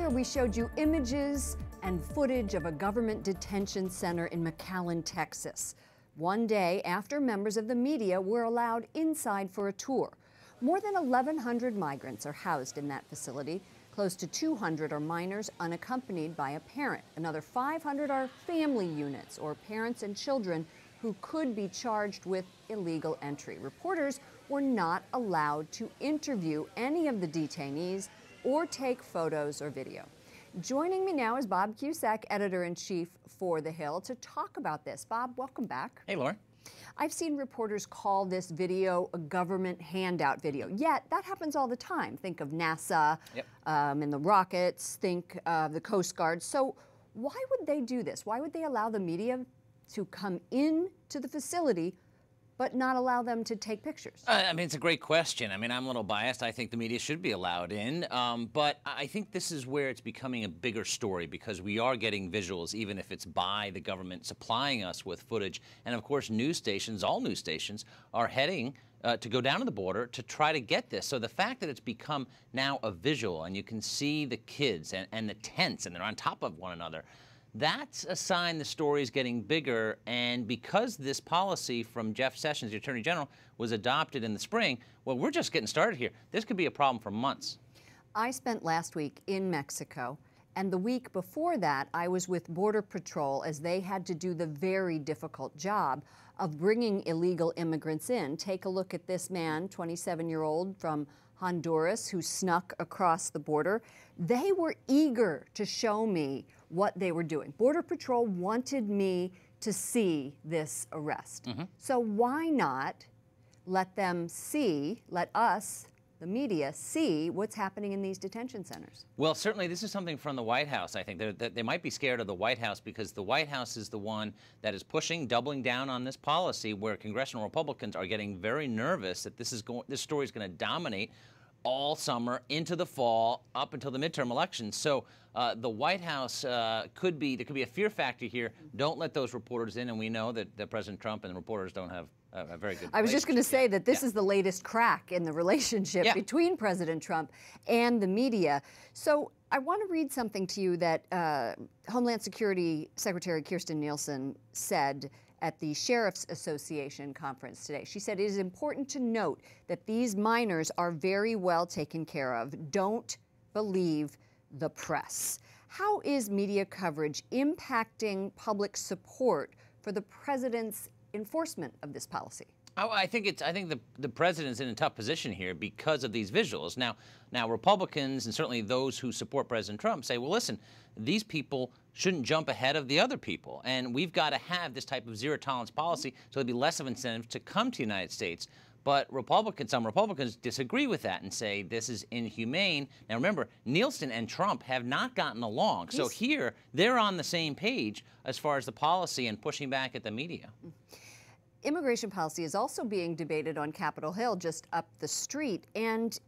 Earlier, we showed you images and footage of a government detention center in McAllen, Texas. One day after members of the media were allowed inside for a tour. More than 1,100 migrants are housed in that facility. Close to 200 are minors unaccompanied by a parent. Another 500 are family units or parents and children who could be charged with illegal entry. Reporters were not allowed to interview any of the detainees or take photos or video. Joining me now is Bob Cusack, editor-in-chief for The Hill, to talk about this. Bob, welcome back. Hey, Lauren. I've seen reporters call this video a government handout video, yet that happens all the time. Think of NASA and the rockets, think of the Coast Guard. So why would they do this? Why would they allow the media to come in to the facility but not allow them to take pictures? I mean, it's a great question. I mean, I'm a little biased. I think the media should be allowed in, but I think this is where it's becoming a bigger story because we are getting visuals, even if it's by the government supplying us with footage. And of course, news stations, all news stations, are heading to go down to the border to try to get this. So the fact that it's become now a visual and you can see the kids and the tents and they're on top of one another, that's a sign the story is getting bigger. And because this policy from Jeff Sessions, the Attorney General, was adopted in the spring, well, we're just getting started here. This could be a problem for months. I spent last week in Mexico, and the week before that, I was with Border Patrol as they had to do the very difficult job of bringing illegal immigrants in. Take a look at this man, 27-year-old from Honduras, who snuck across the border. They were eager to show me what they were doing. Border Patrol wanted me to see this arrest. So why not let them see, let us, the media, see what's happening in these detention centers? Well, certainly this is something from the White House. I think they might be scared of the White House because the White House is the one that is pushing, doubling down on this policy where congressional Republicans are getting very nervous that this story is going to dominate all summer into the fall up until the midterm elections. So the White House there could be a fear factor here. Don't let those reporters in, and we know that President Trump and the reporters don't have a very good I was just going to say that this is the latest crack in the relationship between President Trump and the media. So I want to read something to you that Homeland Security Secretary Kirstjen Nielsen said at the Sheriff's Association conference today. She said, "It is important to note that these minors are very well taken care of. Don't believe the press." How is media coverage impacting public support for the president's enforcement of this policy? Oh, I think the president's in a tough position here because of these visuals. Now Republicans and certainly those who support President Trump say, well, listen, these people shouldn't jump ahead of the other people, and we've got to have this type of zero tolerance policy so there'll be less of incentive to come to the United States. But some Republicans disagree with that and say this is inhumane. Now remember, Nielsen and Trump have not gotten along. So here, they're on the same page as far as the policy and pushing back at the media. Immigration policy is also being debated on Capitol Hill just up the street, and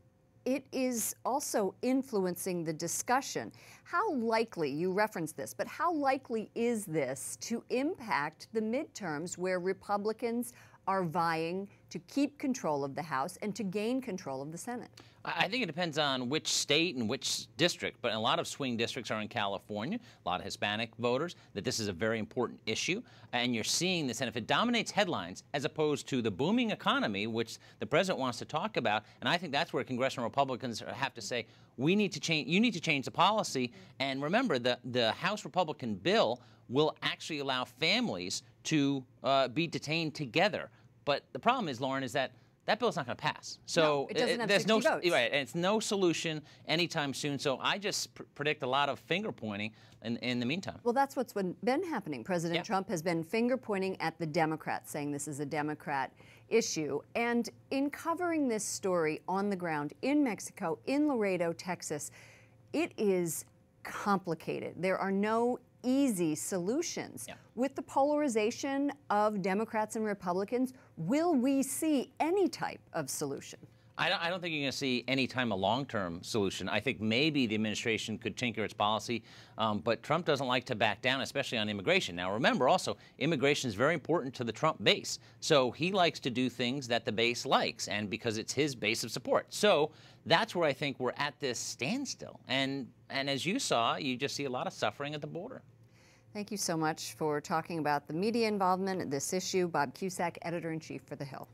it is also influencing the discussion. How likely, you referenced this, but how likely is this to impact the midterms where Republicans are vying to keep control of the House and to gain control of the Senate? I think it depends on which state and which district, but a lot of swing districts are in California, a lot of Hispanic voters, that this is a very important issue, and you're seeing this, and if it dominates headlines as opposed to the booming economy, which the president wants to talk about, and I think that's where congressional Republicans have to say, we need to change, you need to change the policy, and remember, the House Republican bill will actually allow families to be detained together. But the problem is, Lauren, is that bill's not going to pass. So it doesn't have there's 60 votes. Right, and it's no solution anytime soon. So I just predict a lot of finger pointing in the meantime. Well, that's what's been happening. President Trump has been finger pointing at the Democrats, saying this is a Democrat issue. And in covering this story on the ground in Mexico, in Laredo, Texas, it is complicated. There are no easy solutions. With the polarization of Democrats and Republicans, will we see any type of solution? I don't think you're going to see any time a long-term solution. I think maybe the administration could tinker its policy, but Trump doesn't like to back down, especially on immigration. Now, remember also, immigration is very important to the Trump base. So he likes to do things that the base likes, and because it's his base of support. So that's where I think we're at this standstill. And as you saw, you just see a lot of suffering at the border. Thank you so much for talking about the media involvement in this issue. Bob Cusack, editor-in-chief for The Hill.